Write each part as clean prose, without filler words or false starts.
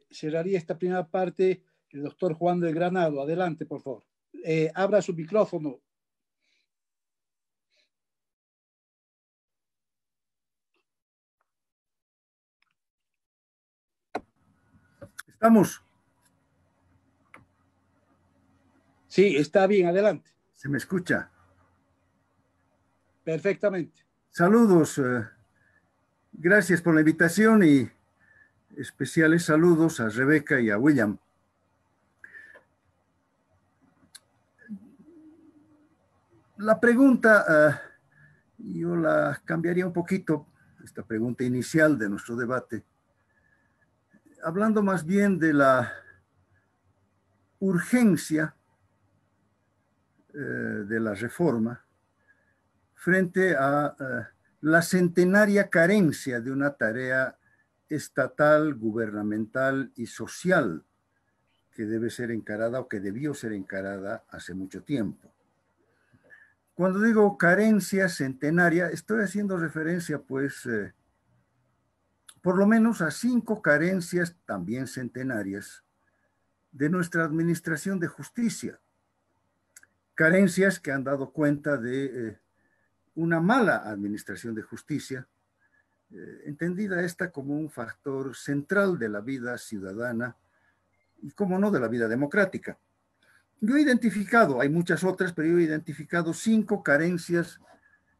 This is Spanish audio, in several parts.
cerraría esta primera parte el doctor Juan del Granado. Adelante, por favor. Abra su micrófono. ¿Estamos? Sí, está bien, adelante. ¿Se me escucha? Perfectamente. Saludos, gracias por la invitación y especiales saludos a Rebeca y a William. La pregunta, yo la cambiaría un poquito, esta pregunta inicial de nuestro debate, hablando más bien de la urgencia de la reforma frente a la centenaria carencia de una tarea estatal, gubernamental y social que debe ser encarada o que debió ser encarada hace mucho tiempo. Cuando digo carencia centenaria, estoy haciendo referencia, pues, por lo menos a 5 carencias también centenarias de nuestra administración de justicia. Carencias que han dado cuenta de una mala administración de justicia, entendida esta como un factor central de la vida ciudadana y, como no, de la vida democrática. Yo he identificado, hay muchas otras, pero yo he identificado 5 carencias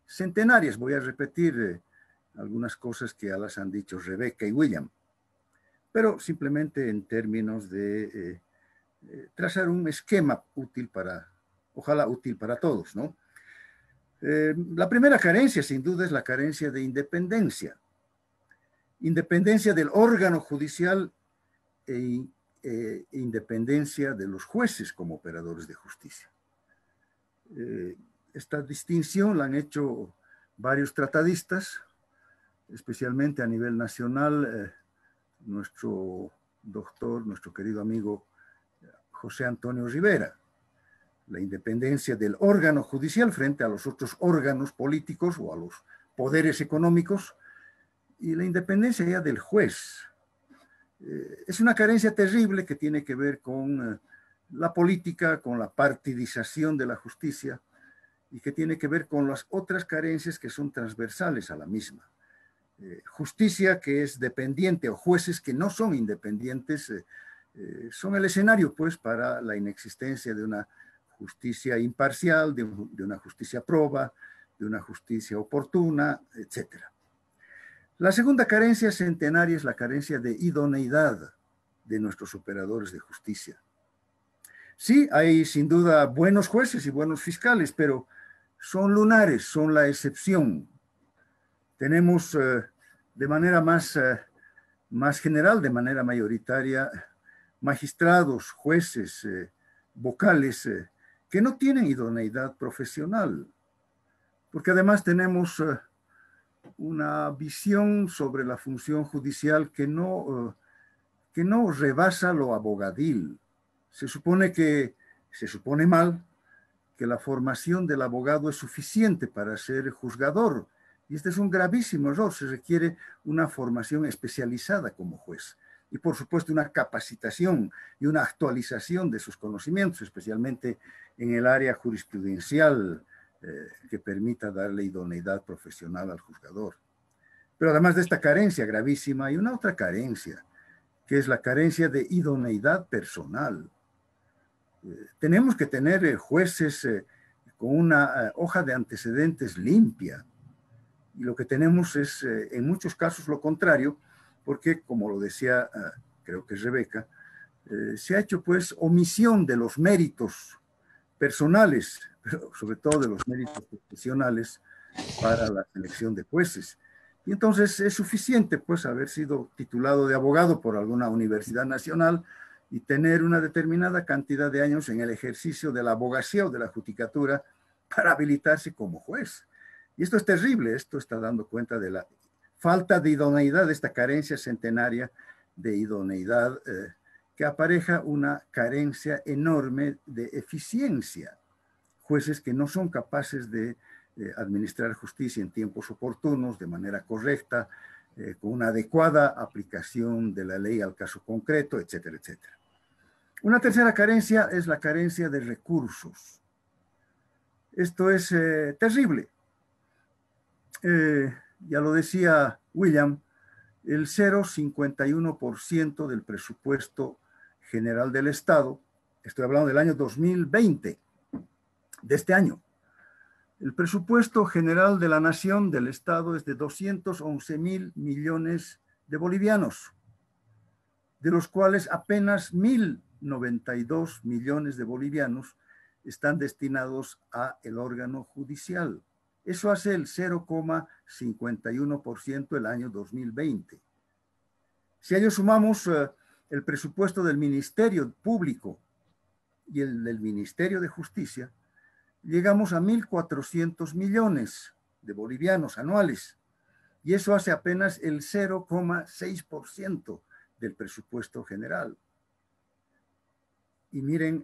centenarias. Voy a repetir algunas cosas que ya las han dicho Rebeca y William, pero simplemente en términos de trazar un esquema útil para, ojalá útil para todos, ¿no? La primera carencia, sin duda, es la carencia de independencia. Independencia del órgano judicial e independencia de los jueces como operadores de justicia. Esta distinción la han hecho varios tratadistas, especialmente a nivel nacional, nuestro doctor, nuestro querido amigo José Antonio Rivera. La independencia del órgano judicial frente a los otros órganos políticos o a los poderes económicos, y la independencia ya del juez. Es una carencia terrible que tiene que ver con la política, con la partidización de la justicia, y que tiene que ver con las otras carencias que son transversales a la misma. Justicia que es dependiente o jueces que no son independientes son el escenario, pues, para la inexistencia de una justicia imparcial, de una justicia proba, de una justicia oportuna, etc. La segunda carencia centenaria es la carencia de idoneidad de nuestros operadores de justicia. Sí, hay sin duda buenos jueces y buenos fiscales, pero son lunares, son la excepción. Tenemos de manera más general, de manera mayoritaria, magistrados, jueces, vocales, que no tienen idoneidad profesional, porque además tenemos una visión sobre la función judicial que no rebasa lo abogadil. Se supone mal que la formación del abogado es suficiente para ser juzgador, y este es un gravísimo error. Se requiere una formación especializada como juez y, por supuesto, una capacitación y una actualización de sus conocimientos, especialmente en el área jurisprudencial, que permita darle idoneidad profesional al juzgador. Pero además de esta carencia gravísima, hay una otra carencia, que es la carencia de idoneidad personal. Tenemos que tener jueces con una hoja de antecedentes limpia, y lo que tenemos es, en muchos casos, lo contrario, porque, como lo decía, creo que es Rebeca, se ha hecho, pues, omisión de los méritos personales, pero sobre todo de los méritos profesionales para la selección de jueces. Y entonces es suficiente, pues, haber sido titulado de abogado por alguna universidad nacional y tener una determinada cantidad de años en el ejercicio de la abogacía o de la judicatura para habilitarse como juez. Y esto es terrible. Esto está dando cuenta de la falta de idoneidad, de esta carencia centenaria de idoneidad, que apareja una carencia enorme de eficiencia. Jueces que no son capaces de administrar justicia en tiempos oportunos, de manera correcta, con una adecuada aplicación de la ley al caso concreto, etcétera, etcétera. Una tercera carencia es la carencia de recursos. Esto es terrible. Ya lo decía William, el 0,51% del presupuesto general del Estado, estoy hablando del año 2020, de este año. El presupuesto general de la nación del Estado es de 211.000 millones de bolivianos, de los cuales apenas 1.092 millones de bolivianos están destinados al órgano judicial. Eso hace el 0,51% el año 2020. Si a ello sumamos el presupuesto del Ministerio Público y el del Ministerio de Justicia, llegamos a 1.400 millones de bolivianos anuales, y eso hace apenas el 0,6% del presupuesto general. Y miren,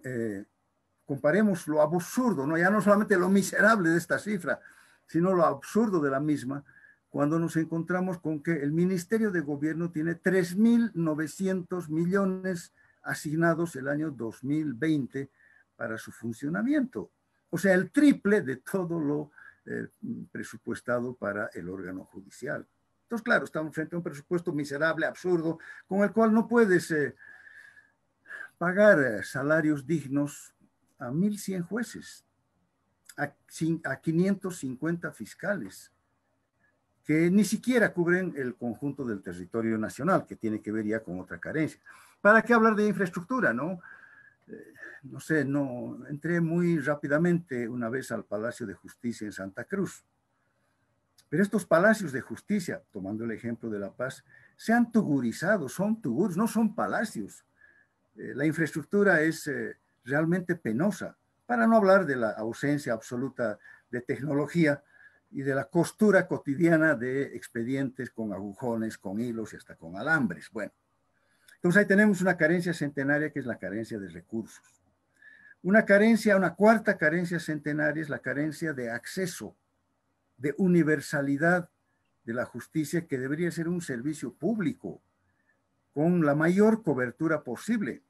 comparemos lo absurdo, ¿no? Ya no solamente lo miserable de esta cifra, sino lo absurdo de la misma, cuando nos encontramos con que el Ministerio de Gobierno tiene 3.900 millones asignados el año 2020 para su funcionamiento. O sea, el triple de todo lo presupuestado para el órgano judicial. Entonces, claro, estamos frente a un presupuesto miserable, absurdo, con el cual no puedes pagar salarios dignos a 1.100 jueces, a 550 fiscales, que ni siquiera cubren el conjunto del territorio nacional, que tiene que ver ya con otra carencia. ¿Para qué hablar de infraestructura, no? No sé, no, entré muy rápidamente una vez al Palacio de Justicia en Santa Cruz. Pero estos palacios de justicia, tomando el ejemplo de La Paz, se han tugurizado, son tuguros, no son palacios. La infraestructura es realmente penosa, para no hablar de la ausencia absoluta de tecnología y de la costura cotidiana de expedientes con agujones, con hilos y hasta con alambres. Bueno, entonces ahí tenemos una carencia centenaria que es la carencia de recursos. Una cuarta carencia centenaria es la carencia de acceso, de universalidad de la justicia, que debería ser un servicio público con la mayor cobertura posible,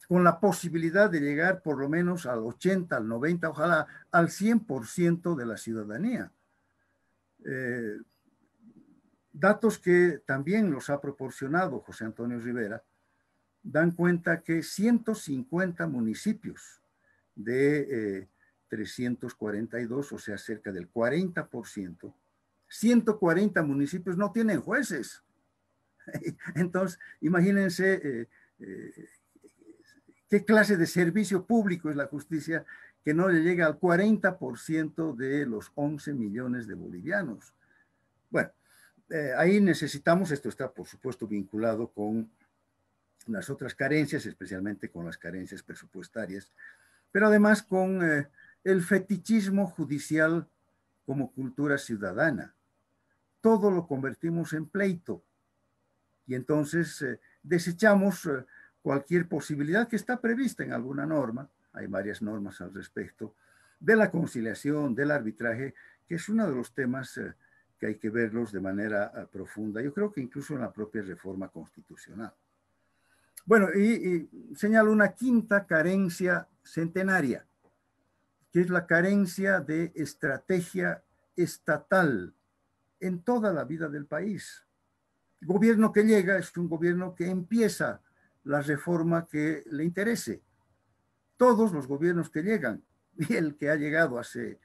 con la posibilidad de llegar por lo menos al 80, al 90, ojalá al 100% de la ciudadanía. Datos que también los ha proporcionado José Antonio Rivera dan cuenta que 150 municipios de 342, o sea, cerca del 40%, 140 municipios no tienen jueces. Entonces, imagínense qué clase de servicio público es la justicia que no le llega al 40% de los 11 millones de bolivianos. Bueno, ahí necesitamos, esto está por supuesto vinculado con las otras carencias, especialmente con las carencias presupuestarias, pero además con el fetichismo judicial como cultura ciudadana. Todo lo convertimos en pleito y entonces desechamos cualquier posibilidad que está prevista en alguna norma, hay varias normas al respecto, de la conciliación, del arbitraje, que es uno de los temas que hay que verlos de manera profunda. Yo creo que incluso en la propia reforma constitucional. Bueno, y señalo una quinta carencia centenaria, que es la carencia de estrategia estatal en toda la vida del país. El gobierno que llega es un gobierno que empieza la reforma que le interese. Todos los gobiernos que llegan, y el que ha llegado hace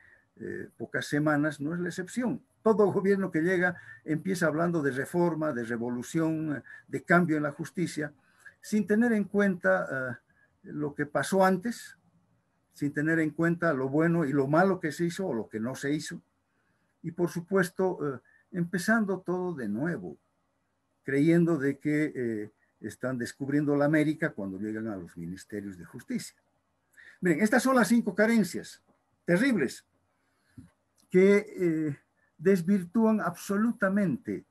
pocas semanas no es la excepción. Todo gobierno que llega empieza hablando de reforma, de revolución, de cambio en la justicia, sin tener en cuenta lo que pasó antes, sin tener en cuenta lo bueno y lo malo que se hizo o lo que no se hizo. Y por supuesto, empezando todo de nuevo, creyendo de que están descubriendo la América cuando llegan a los ministerios de justicia. Miren, estas son las 5 carencias terribles que desvirtúan absolutamente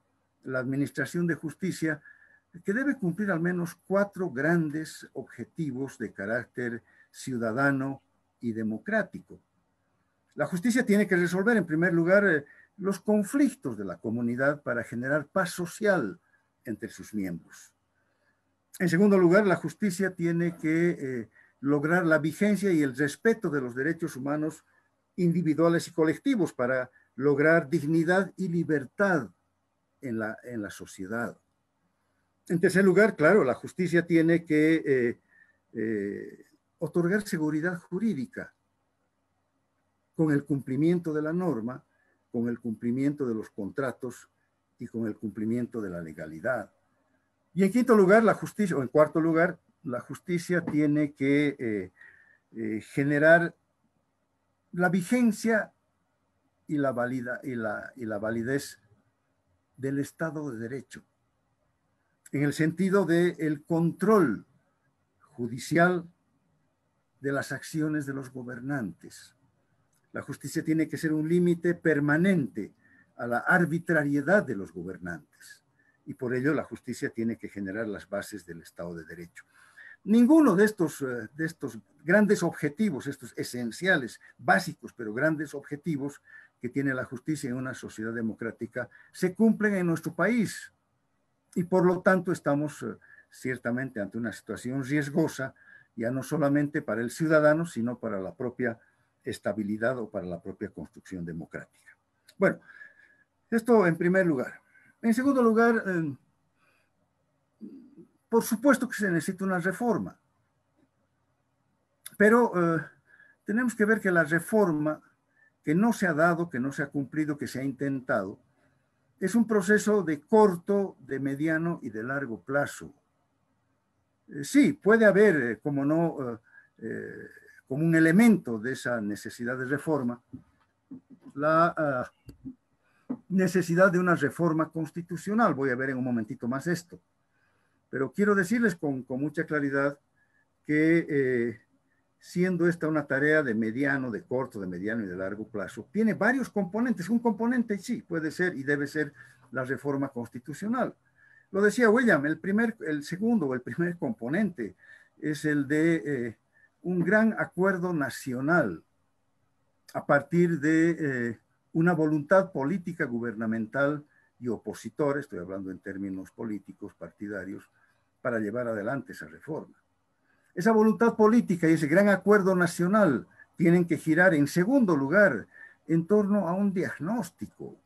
la administración de justicia, que debe cumplir al menos 4 grandes objetivos de carácter ciudadano y democrático. La justicia tiene que resolver, en primer lugar, los conflictos de la comunidad para generar paz social entre sus miembros. En segundo lugar, la justicia tiene que lograr la vigencia y el respeto de los derechos humanos individuales y colectivos para lograr dignidad y libertad en la sociedad. En tercer lugar, claro, la justicia tiene que otorgar seguridad jurídica con el cumplimiento de la norma, con el cumplimiento de los contratos y con el cumplimiento de la legalidad. Y en quinto lugar, la justicia, o en cuarto lugar, la justicia tiene que generar la vigencia y la validez del Estado de Derecho, en el sentido del control judicial de las acciones de los gobernantes. La justicia tiene que ser un límite permanente a la arbitrariedad de los gobernantes, y por ello la justicia tiene que generar las bases del Estado de Derecho. Ninguno de estos grandes objetivos, estos esenciales, básicos, pero grandes objetivos que tiene la justicia en una sociedad democrática, se cumplen en nuestro país. Y por lo tanto estamos ciertamente ante una situación riesgosa, ya no solamente para el ciudadano, sino para la propia estabilidad o para la propia construcción democrática. Bueno, esto en primer lugar. En segundo lugar, por supuesto que se necesita una reforma, pero tenemos que ver que la reforma que no se ha dado, que no se ha cumplido, que se ha intentado, es un proceso de corto, de mediano y de largo plazo. Sí, puede haber, como no, como un elemento de esa necesidad de reforma, la necesidad de una reforma constitucional. Voy a ver en un momentito más esto. Pero quiero decirles con mucha claridad que siendo esta una tarea de mediano, de corto, de mediano y de largo plazo, tiene varios componentes. Un componente sí puede ser y debe ser la reforma constitucional. Lo decía William, el segundo o el primer componente es el de un gran acuerdo nacional a partir de una voluntad política gubernamental y opositor, estoy hablando en términos políticos, partidarios, para llevar adelante esa reforma. Esa voluntad política y ese gran acuerdo nacional tienen que girar en segundo lugar en torno a un diagnóstico.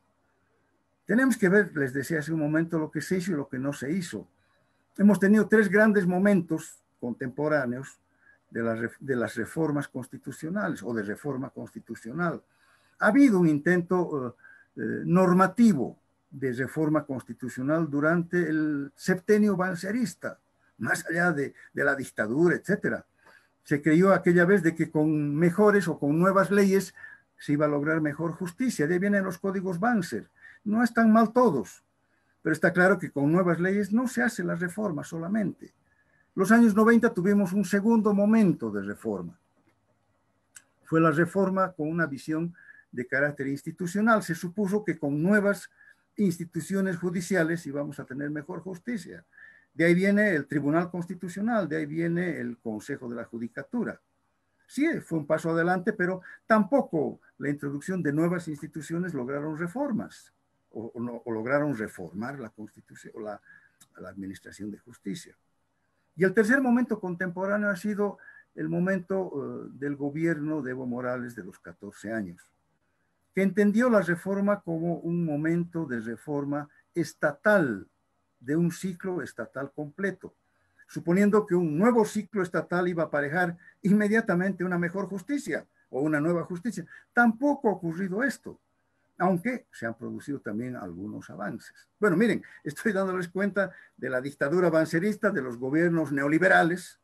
Tenemos que ver, les decía hace un momento, lo que se hizo y lo que no se hizo. Hemos tenido tres grandes momentos contemporáneos de las reformas constitucionales o de reforma constitucional. Ha habido un intento normativo de reforma constitucional durante el septenio bancerista, más allá de la dictadura, etcétera. Se creyó aquella vez de que con mejores o con nuevas leyes se iba a lograr mejor justicia. De ahí vienen los códigos Banzer. No están mal todos, pero está claro que con nuevas leyes no se hace la reforma solamente. Los años 90 tuvimos un segundo momento de reforma. Fue la reforma con una visión de carácter institucional. Se supuso que con nuevas instituciones judiciales íbamos a tener mejor justicia. De ahí viene el Tribunal Constitucional, de ahí viene el Consejo de la Judicatura. Sí, fue un paso adelante, pero tampoco la introducción de nuevas instituciones lograron reformas o lograron reformar la Constitución o la administración de justicia. Y el tercer momento contemporáneo ha sido el momento del gobierno de Evo Morales de los 14 años, que entendió la reforma como un momento de reforma estatal, de un ciclo estatal completo, suponiendo que un nuevo ciclo estatal iba a aparejar inmediatamente una mejor justicia o una nueva justicia. Tampoco ha ocurrido esto, aunque se han producido también algunos avances. Bueno, miren, estoy dándoles cuenta de la dictadura bancerista, de los gobiernos neoliberales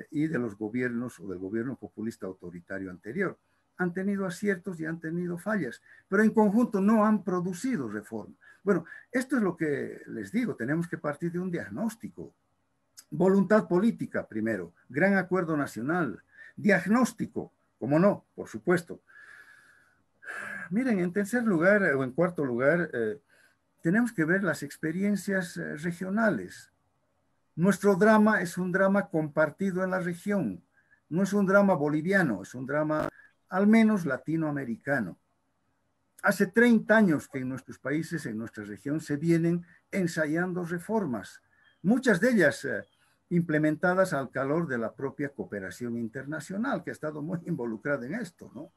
y de los gobiernos o del gobierno populista autoritario anterior. Han tenido aciertos y han tenido fallas, pero en conjunto no han producido reforma. Bueno, esto es lo que les digo, tenemos que partir de un diagnóstico. Voluntad política primero, gran acuerdo nacional, diagnóstico, ¿cómo no? Por supuesto. Miren, en tercer lugar o en cuarto lugar, tenemos que ver las experiencias regionales. Nuestro drama es un drama compartido en la región, no es un drama boliviano, es un drama al menos latinoamericano. Hace 30 años que en nuestros países, en nuestra región, se vienen ensayando reformas, muchas de ellas implementadas al calor de la propia cooperación internacional, que ha estado muy involucrada en esto, ¿no?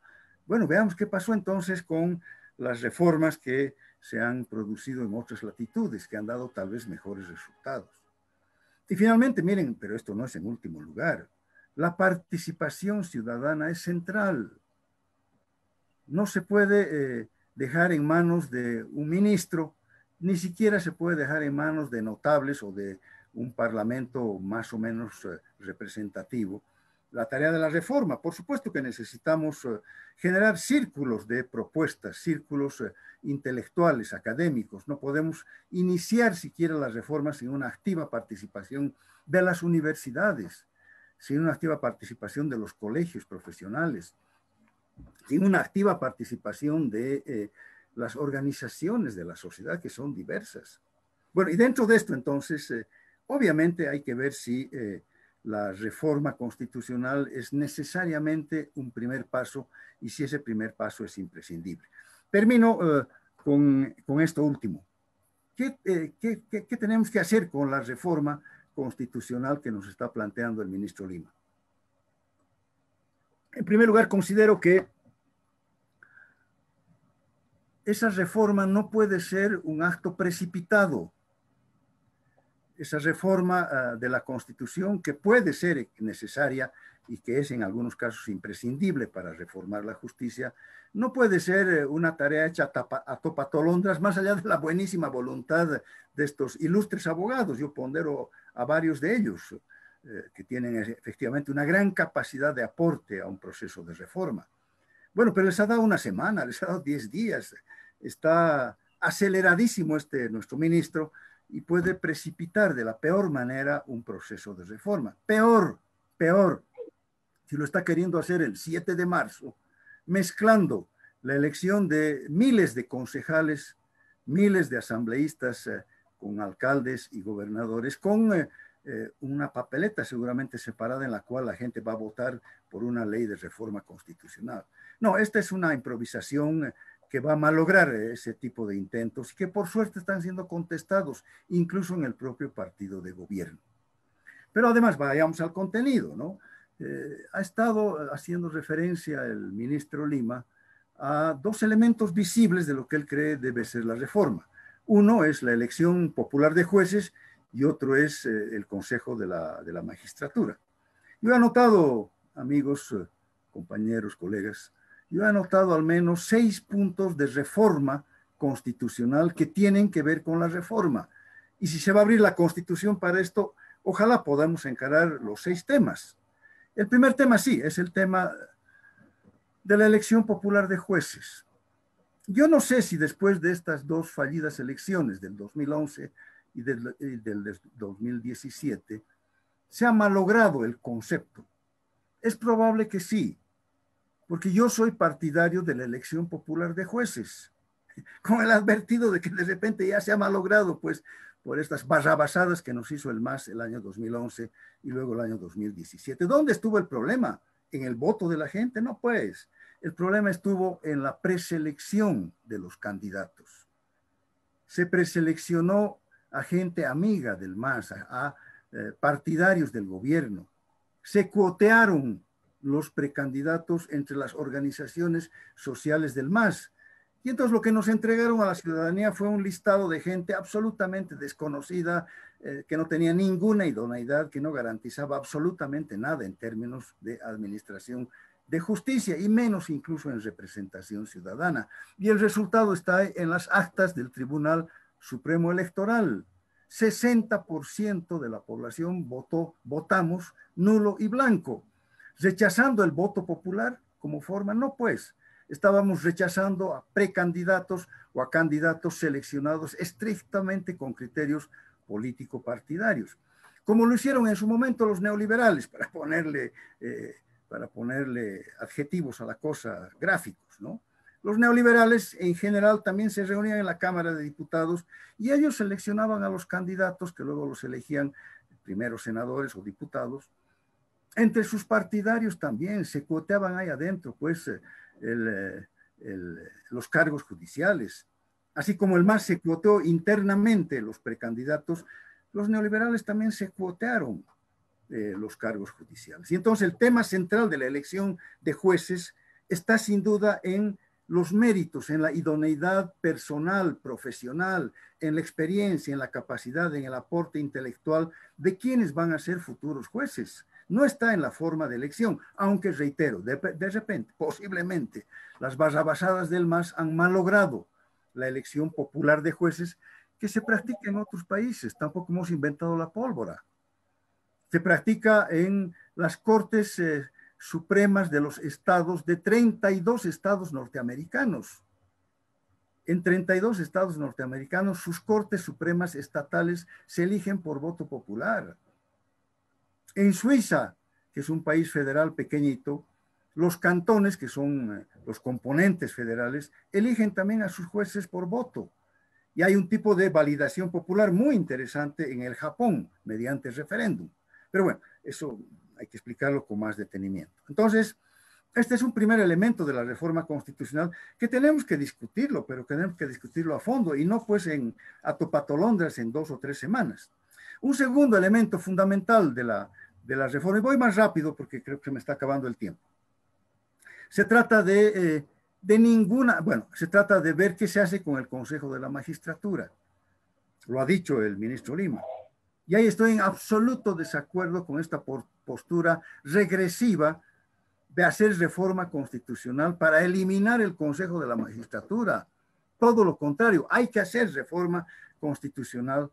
Bueno, veamos qué pasó entonces con las reformas que se han producido en otras latitudes, que han dado tal vez mejores resultados. Y finalmente, miren, pero esto no es en último lugar, la participación ciudadana es central. No se puede dejar en manos de un ministro, ni siquiera se puede dejar en manos de notables o de un parlamento más o menos representativo la tarea de la reforma. Por supuesto que necesitamos generar círculos de propuestas, círculos intelectuales, académicos. No podemos iniciar siquiera las reformas sin una activa participación de las universidades, sin una activa participación de los colegios profesionales, sin una activa participación de las organizaciones de la sociedad, que son diversas. Bueno, y dentro de esto, entonces, obviamente hay que ver si la reforma constitucional es necesariamente un primer paso y si ese primer paso es imprescindible. Termino con esto último. ¿Qué tenemos que hacer con la reforma constitucional que nos está planteando el ministro Lima? En primer lugar, considero que esa reforma no puede ser un acto precipitado. Esa reforma de la Constitución, que puede ser necesaria y que es en algunos casos imprescindible para reformar la justicia, no puede ser una tarea hecha a topatolondras, más allá de la buenísima voluntad de estos ilustres abogados. Yo pondero a varios de ellos que tienen efectivamente una gran capacidad de aporte a un proceso de reforma. Bueno, pero les ha dado una semana, les ha dado 10 días. Está aceleradísimo nuestro ministro y puede precipitar de la peor manera un proceso de reforma. Peor, si lo está queriendo hacer el 7 de marzo, mezclando la elección de miles de concejales, miles de asambleístas con alcaldes y gobernadores, con una papeleta seguramente separada en la cual la gente va a votar por una ley de reforma constitucional. No, esta es una improvisación que va a malograr ese tipo de intentos, que por suerte están siendo contestados, incluso en el propio partido de gobierno. Pero además, vayamos al contenido, ¿no? Ha estado haciendo referencia el ministro Lima a dos elementos visibles de lo que él cree debe ser la reforma. Uno es la elección popular de jueces y otro es el Consejo de la Magistratura. Yo he anotado, amigos, compañeros, colegas, yo he anotado al menos 6 puntos de reforma constitucional que tienen que ver con la reforma. Y si se va a abrir la Constitución para esto, ojalá podamos encarar los 6 temas. El primer tema sí, es el tema de la elección popular de jueces. Yo no sé si después de estas dos fallidas elecciones del 2011 y del 2017 se ha malogrado el concepto. Es probable que sí, porque yo soy partidario de la elección popular de jueces, con el advertido de que de repente ya se ha malogrado, pues, por estas barrabasadas que nos hizo el MAS el año 2011 y luego el año 2017. ¿Dónde estuvo el problema? ¿En el voto de la gente? No, pues. El problema estuvo en la preselección de los candidatos. Se preseleccionó a gente amiga del MAS, a partidarios del gobierno. Se cuotearon los precandidatos entre las organizaciones sociales del MAS. Y entonces lo que nos entregaron a la ciudadanía fue un listado de gente absolutamente desconocida, que no tenía ninguna idoneidad, que no garantizaba absolutamente nada en términos de administración de justicia y menos incluso en representación ciudadana. Y el resultado está en las actas del Tribunal Supremo Electoral. 60% de la población votamos nulo y blanco, rechazando el voto popular como forma. No, pues, estábamos rechazando a precandidatos o a candidatos seleccionados estrictamente con criterios político-partidarios, como lo hicieron en su momento los neoliberales, para ponerle adjetivos a la cosa, gráficos, ¿no? Los neoliberales en general también se reunían en la Cámara de Diputados y ellos seleccionaban a los candidatos que luego los elegían primero senadores o diputados. Entre sus partidarios también se cuoteaban ahí adentro, pues los cargos judiciales. Así como el MAS se cuoteó internamente los precandidatos, los neoliberales también se cuotearon los cargos judiciales. Y entonces el tema central de la elección de jueces está sin duda en los méritos, en la idoneidad personal, profesional, en la experiencia, en la capacidad, en el aporte intelectual de quienes van a ser futuros jueces. No está en la forma de elección, aunque reitero, de repente, posiblemente, las barrabasadas del MAS han malogrado la elección popular de jueces que se practica en otros países. Tampoco hemos inventado la pólvora. Se practica en las cortes supremas de los estados, de 32 estados norteamericanos. En 32 estados norteamericanos, sus cortes supremas estatales se eligen por voto popular. En Suiza, que es un país federal pequeñito, los cantones, que son los componentes federales, eligen también a sus jueces por voto. Y hay un tipo de validación popular muy interesante en el Japón, mediante referéndum. Pero bueno, eso hay que explicarlo con más detenimiento. Entonces, este es un primer elemento de la reforma constitucional que tenemos que discutirlo, pero tenemos que discutirlo a fondo y no pues a topatolondras en 2 o 3 semanas. Un segundo elemento fundamental de la reforma, y voy más rápido porque creo que se me está acabando el tiempo. Se trata se trata de ver qué se hace con el Consejo de la Magistratura. Lo ha dicho el ministro Lima. Y ahí estoy en absoluto desacuerdo con esta postura regresiva de hacer reforma constitucional para eliminar el Consejo de la Magistratura. Todo lo contrario, hay que hacer reforma constitucional,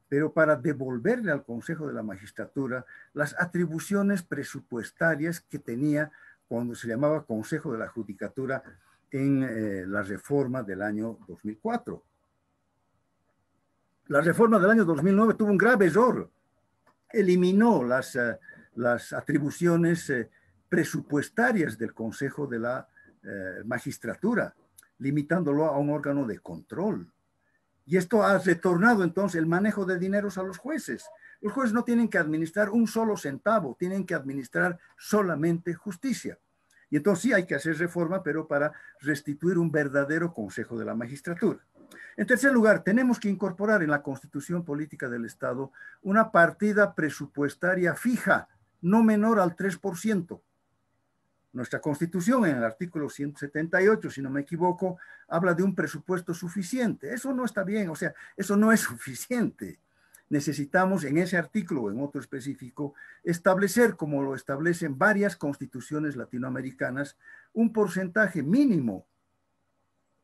pero para devolverle al Consejo de la Magistratura las atribuciones presupuestarias que tenía cuando se llamaba Consejo de la Judicatura en la reforma del año 2004. La reforma del año 2009 tuvo un grave error. Eliminó las atribuciones presupuestarias del Consejo de la Magistratura, limitándolo a un órgano de control. Y esto ha retornado entonces el manejo de dineros a los jueces. Los jueces no tienen que administrar un solo centavo, tienen que administrar solamente justicia. Y entonces sí hay que hacer reforma, pero para restituir un verdadero Consejo de la Magistratura. En tercer lugar, tenemos que incorporar en la Constitución Política del Estado una partida presupuestaria fija, no menor al 3%. Nuestra Constitución, en el artículo 178, si no me equivoco, habla de un presupuesto suficiente. Eso no está bien, o sea, eso no es suficiente. Necesitamos en ese artículo o en otro específico establecer, como lo establecen varias constituciones latinoamericanas, un porcentaje mínimo,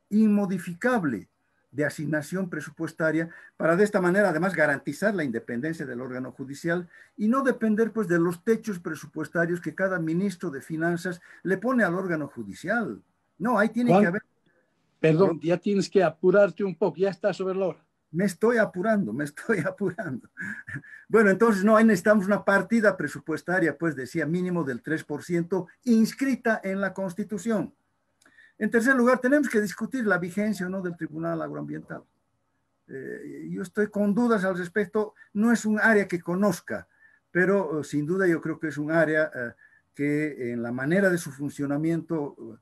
inmodificable, de asignación presupuestaria para de esta manera además garantizar la independencia del órgano judicial y no depender pues de los techos presupuestarios que cada ministro de finanzas le pone al órgano judicial. No, ahí tiene Juan, que haber... perdón, ya tienes que apurarte un poco, ya está sobre la hora. Me estoy apurando. Bueno, entonces no, ahí necesitamos una partida presupuestaria, pues decía mínimo del 3% inscrita en la Constitución. En tercer lugar, tenemos que discutir la vigencia o no del Tribunal Agroambiental. Yo estoy con dudas al respecto, no es un área que conozca, pero sin duda yo creo que es un área que en la manera de su funcionamiento,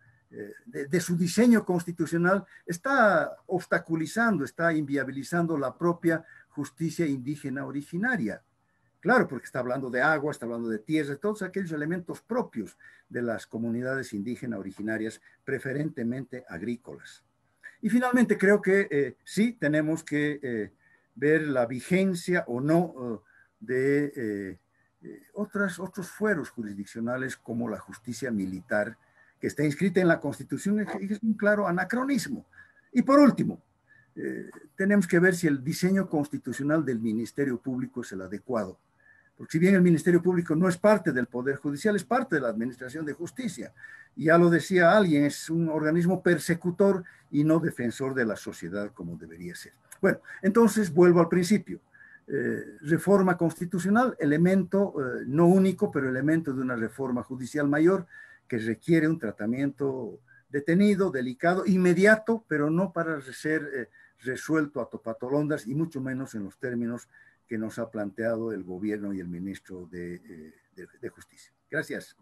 de su diseño constitucional, está obstaculizando, está inviabilizando la propia justicia indígena originaria. Claro, porque está hablando de agua, está hablando de tierra, todos aquellos elementos propios de las comunidades indígenas originarias, preferentemente agrícolas. Y finalmente creo que sí tenemos que ver la vigencia o no de otros fueros jurisdiccionales como la justicia militar, que está inscrita en la Constitución y es un claro anacronismo. Y por último, tenemos que ver si el diseño constitucional del Ministerio Público es el adecuado. Porque si bien el Ministerio Público no es parte del Poder Judicial, es parte de la Administración de Justicia. Y ya lo decía alguien, es un organismo persecutor y no defensor de la sociedad como debería ser. Bueno, entonces vuelvo al principio. Reforma constitucional, elemento no único, pero elemento de una reforma judicial mayor que requiere un tratamiento detenido, delicado, inmediato, pero no para ser resuelto a topatolondas y mucho menos en los términos que nos ha planteado el gobierno y el ministro de Justicia. Gracias.